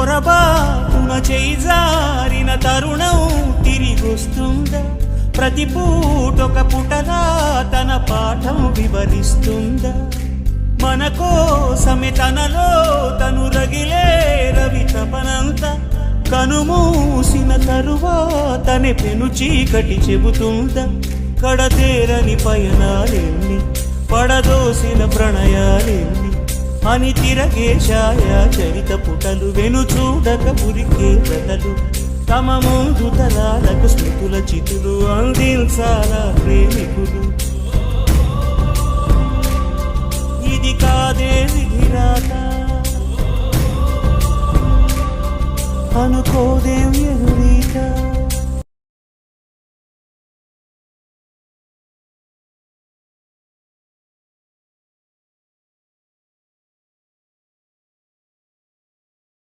పొరబాటున చేజారిన తరుణం తిరిగొస్తుందా? ప్రతి పూటొక పుటలా తన పాఠం వివరిస్తుందా? మన కోసమే తనలో తను రగిలే రవి తపనంత కనుమూసిన తరువాతనే పెను చీకటి చెబుతుందా? కడతేరని పయనాలెన్ని, పడదోసిన ప్రణయాలెన్ని అని తిరగే ఛాయా చరిత పుటలు, వెను చూడక ఉరికే కథలు, తమ ముందు తరాలకు స్మృతుల చితులు అందించాలా ప్రేమికులు. ఇది కాదే విధిరాత, అనుకోదేం ఎదురీత.